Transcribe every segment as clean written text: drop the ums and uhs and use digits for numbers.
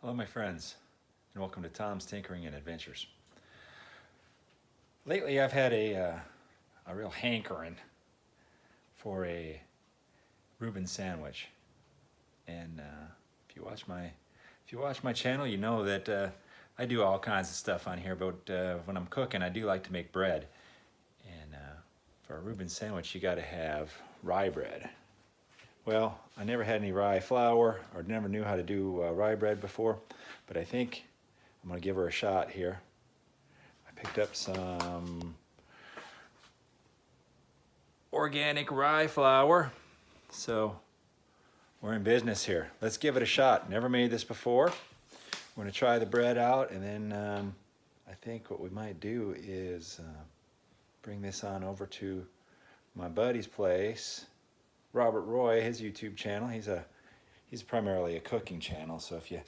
Hello my friends, and welcome to Tom's Tinkering and Adventures. Lately I've had a real hankering for a Reuben sandwich, and if you watch my channel, you know that I do all kinds of stuff on here, but when I'm cooking I do like to make bread, and for a Reuben sandwich you got to have rye bread. Well, I never had any rye flour, or never knew how to do rye bread before, but I think I'm going to give her a shot here. I picked up some organic rye flour, so we're in business here. Let's give it a shot. Never made this before. We're going to try the bread out, and then I think what we might do is bring this on over to my buddy's place, Robert Roy, his YouTube channel. He's primarily a cooking channel, so if you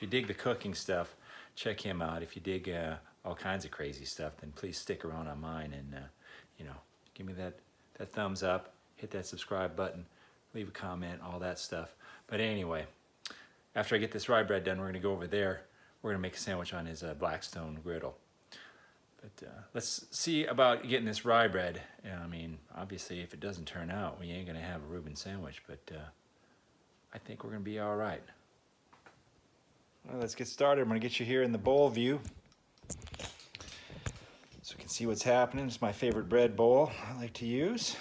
dig the cooking stuff, check him out. If you dig all kinds of crazy stuff, then please stick around on mine, and give me that thumbs up, hit that subscribe button, leave a comment, all that stuff. But anyway, after I get this rye bread done, we're going to go over there. We're going to make a sandwich on his Blackstone griddle. But let's see about getting this rye bread. I mean, obviously, if it doesn't turn out, we ain't going to have a Reuben sandwich, but I think we're going to be all right. Well, let's get started. I'm going to get you here in the bowl view so you can see what's happening. It's my favorite bread bowl I like to use.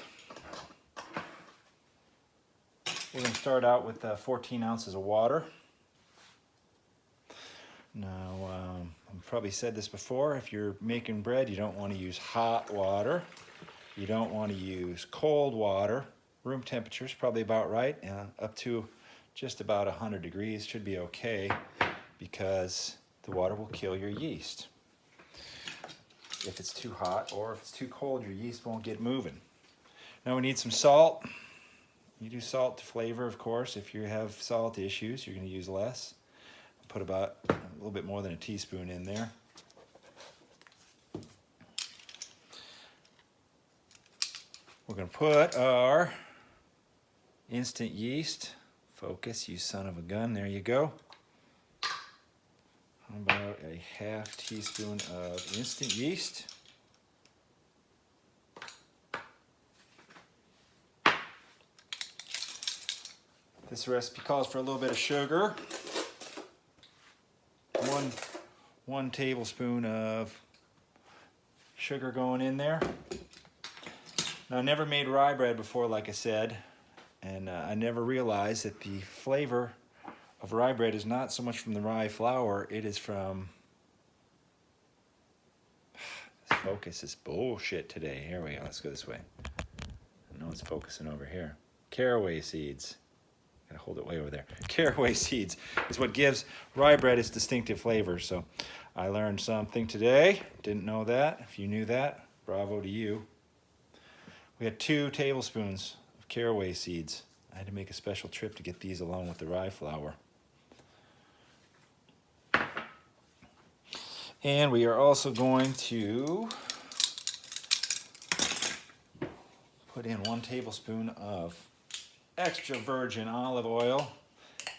We're going to start out with 14 ounces of water. Now, I've probably said this before, if you're making bread, you don't want to use hot water. You don't want to use cold water. Room temperature is probably about right, up to just about 100 degrees should be okay, because the water will kill your yeast. If it's too hot or if it's too cold, your yeast won't get moving. Now we need some salt. You do salt to flavor, of course. If you have salt issues, you're going to use less. Put about a little bit more than a teaspoon in there. We're going to put our instant yeast. Focus, you son of a gun. There you go. About a half teaspoon of instant yeast. This recipe calls for a little bit of sugar. One tablespoon of sugar going in there. Now, I never made rye bread before, like I said, and I never realized that the flavor of rye bread is not so much from the rye flour, it is from... This focus is bullshit today. Here we go, let's go this way. I know it's focusing over here. Caraway seeds. Gotta hold it way over there. Caraway seeds is what gives rye bread its distinctive flavor. So I learned something today. Didn't know that. If you knew that, bravo to you. We had 2 tablespoons of caraway seeds. I had to make a special trip to get these along with the rye flour. And we are also going to put in 1 tablespoon of extra virgin olive oil.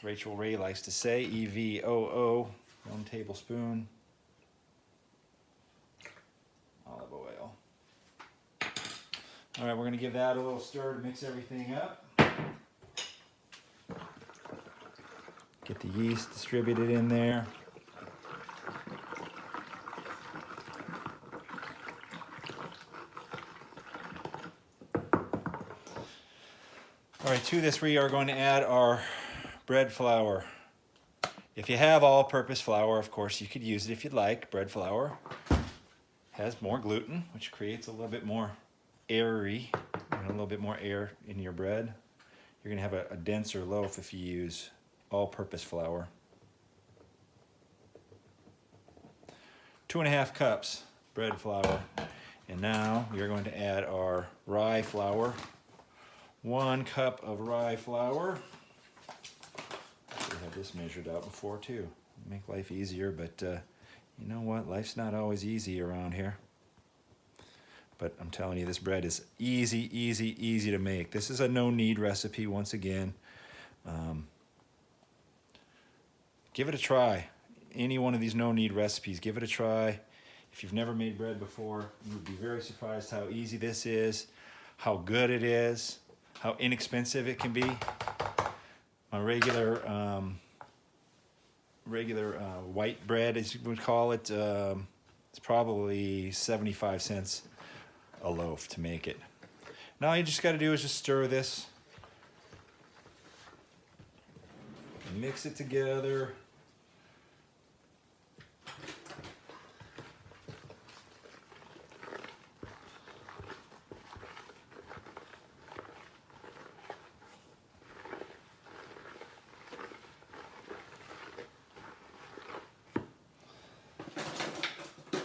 Rachel Ray likes to say EVOO, 1 tablespoon olive oil. All right, we're going to give that a little stir to mix everything up. Get the yeast distributed in there. All right, to this we are going to add our bread flour. If you have all-purpose flour, of course, you could use it if you'd like. Bread flour has more gluten, which creates a little bit more airy, a little bit more air in your bread. You're going to have a denser loaf if you use all-purpose flour. 2½ cups bread flour. And now we are going to add our rye flour. 1 cup of rye flour. I should have this measured out before too. Make life easier, but you know what? Life's not always easy around here. But I'm telling you, this bread is easy, easy, easy to make. This is a no-knead recipe once again. give it a try. Any one of these no-knead recipes, give it a try. If you've never made bread before, you would be very surprised how easy this is, how good it is, how inexpensive it can be. My regular white bread, as you would call it, it's probably 75 cents a loaf to make it. Now all you just got to do is just stir this, mix it together.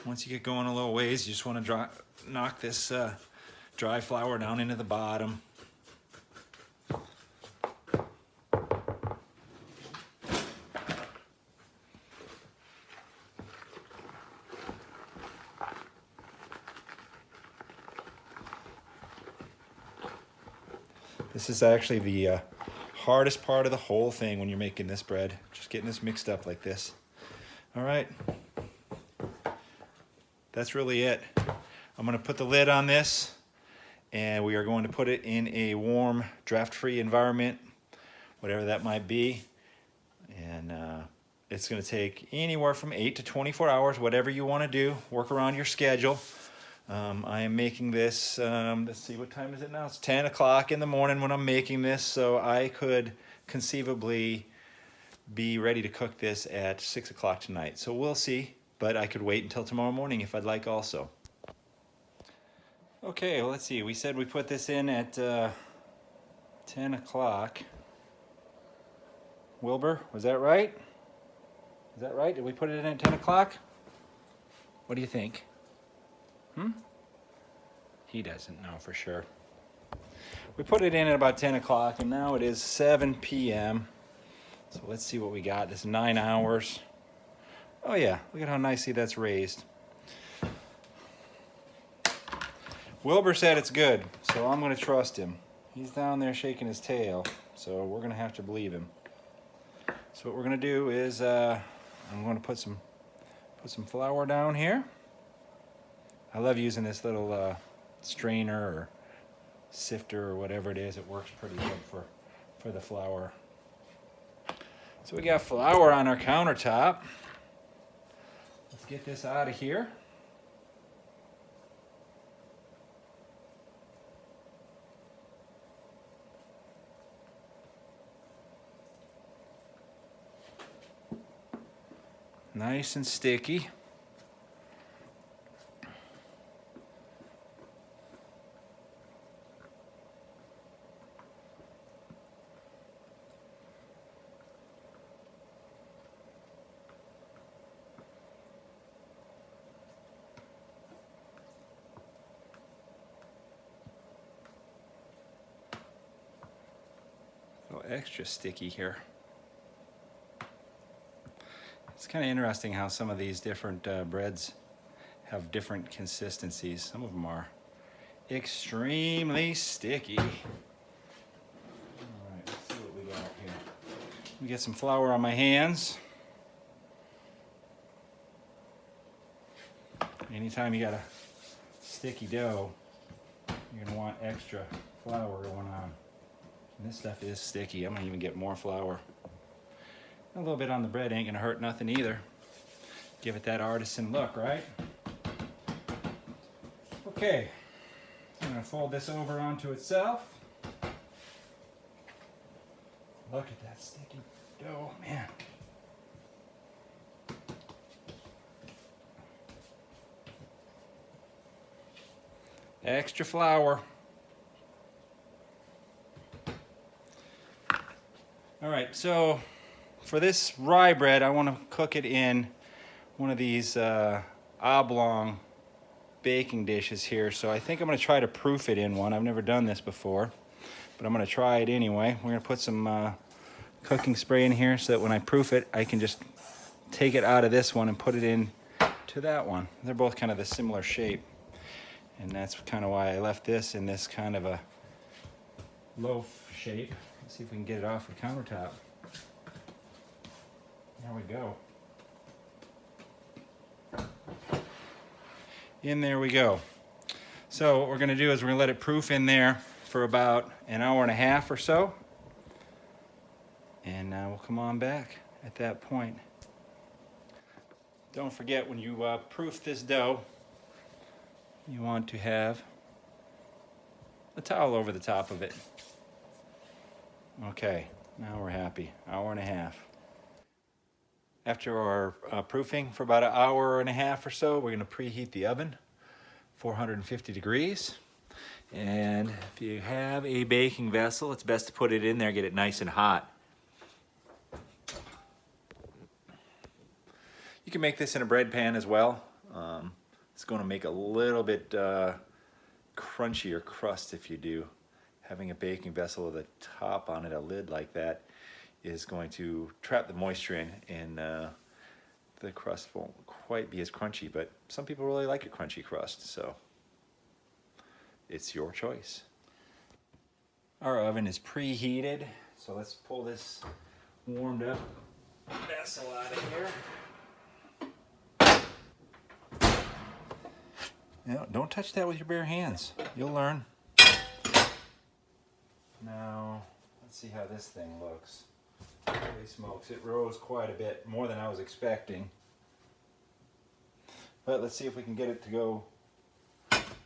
Once you get going a little ways, you just want to knock this dry flour down into the bottom. This is actually the hardest part of the whole thing when you're making this bread, just getting this mixed up like this. All right. That's really it. I'm going to put the lid on this, and we are going to put it in a warm, draft-free environment, whatever that might be. And it's going to take anywhere from 8 to 24 hours, whatever you want to do. Work around your schedule. I am making this, let's see, what time is it now? It's 10 o'clock in the morning when I'm making this, so I could conceivably be ready to cook this at 6 o'clock tonight. So we'll see. But I could wait until tomorrow morning if I'd like also. Okay, well, let's see. We said we put this in at 10 o'clock. Wilbur, was that right? Is that right? Did we put it in at 10 o'clock? What do you think? He doesn't know for sure. We put it in at about 10 o'clock, and now it is 7 p.m. So let's see what we got. It's 9 hours. Oh yeah, look at how nicely that's raised. Wilbur said it's good, so I'm going to trust him. He's down there shaking his tail, so we're going to have to believe him. So what we're going to do is I'm going to put some flour down here. I love using this little strainer or sifter or whatever it is. It works pretty good for the flour. So we got flour on our countertop. Let's get this out of here. Nice and sticky. A little extra sticky here. It's kind of interesting how some of these different breads have different consistencies. Some of them are extremely sticky. All right, let's see what we got here. We get some flour on my hands. Anytime you got a sticky dough, you're gonna want extra flour going on. And this stuff is sticky. I'm gonna even get more flour. A little bit on the bread ain't gonna hurt nothing either. Give it that artisan look, right? Okay, I'm gonna fold this over onto itself. Look at that sticky dough, man. Extra flour. All right, so for this rye bread, I want to cook it in one of these oblong baking dishes here. So I think I'm going to try to proof it in one. I've never done this before, but I'm going to try it anyway. We're going to put some cooking spray in here so that when I proof it, I can just take it out of this one and put it in to that one. They're both kind of the similar shape. And that's kind of why I left this in this kind of a loaf shape. Let's see if we can get it off the countertop. There we go. In there we go. So what we're going to do is we're going to let it proof in there for about an hour and a half or so. And we'll come on back at that point. Don't forget, when you proof this dough, you want to have a towel over the top of it. Okay, now we're happy. Hour and a half. After our proofing for about an hour and a half or so, we're going to preheat the oven, 450 degrees. And if you have a baking vessel, it's best to put it in there, get it nice and hot. You can make this in a bread pan as well. It's going to make a little bit crunchier crust if you do. Having a baking vessel with a top on it, a lid like that, is going to trap the moisture in, and the crust won't quite be as crunchy, but some people really like a crunchy crust, so it's your choice. Our oven is preheated, so let's pull this warmed up vessel out of here. No, don't touch that with your bare hands. You'll learn. Now, let's see how this thing looks. Holy smokes, it rose quite a bit, more than I was expecting. But let's see if we can get it to go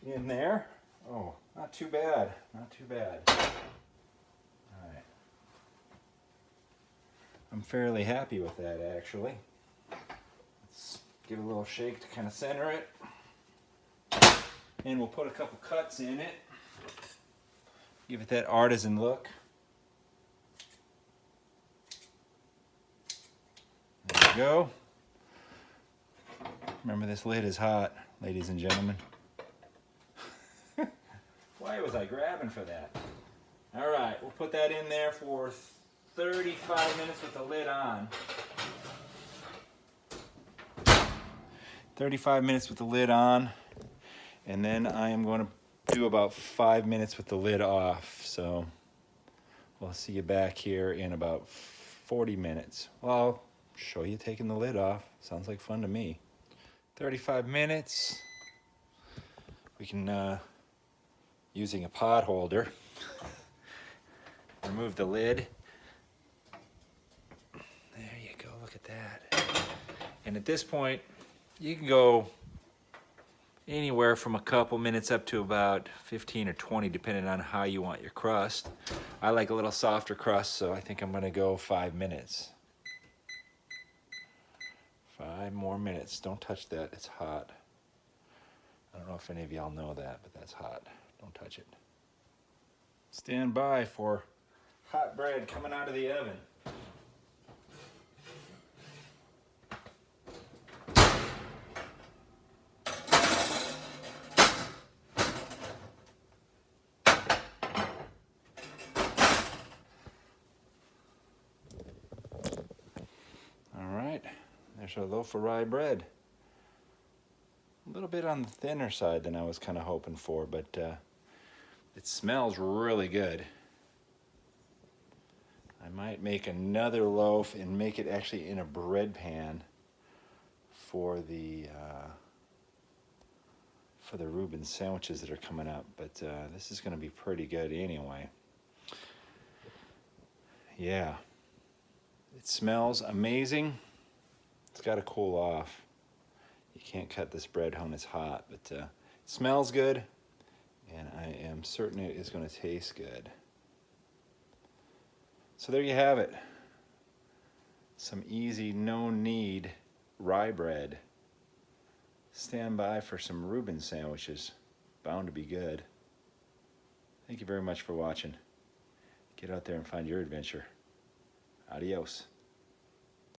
in there. Oh, not too bad, not too bad. All right. I'm fairly happy with that, actually. Let's give it a little shake to kind of center it. And we'll put a couple cuts in it. Give it that artisan look. There we go. Remember, this lid is hot, ladies and gentlemen. Why was I grabbing for that? All right, we'll put that in there for 35 minutes with the lid on. 35 minutes with the lid on. And then I am going to do about 5 minutes with the lid off. So we'll see you back here in about 40 minutes. Well, I'll show you taking the lid off. Sounds like fun to me. 35 minutes. We can, using a pot holder, remove the lid. There you go, look at that. And at this point, you can go anywhere from a couple minutes up to about 15 or 20, depending on how you want your crust. I like a little softer crust, so I think I'm going to go 5 minutes. 5 more minutes. Don't touch that. It's hot. I don't know if any of y'all know that, but that's hot. Don't touch it. Stand by for hot bread coming out of the oven. There's our loaf of rye bread. A little bit on the thinner side than I was kind of hoping for, but it smells really good. I might make another loaf and make it actually in a bread pan for the reuben sandwiches that are coming up, but this is going to be pretty good anyway. Yeah, it smells amazing. It's got to cool off. You can't cut this bread when it's hot, but it smells good, and I am certain it is going to taste good. So there you have it. Some easy, no knead rye bread. Stand by for some reuben sandwiches. Bound to be good. Thank you very much for watching. Get out there and find your adventure. Adios.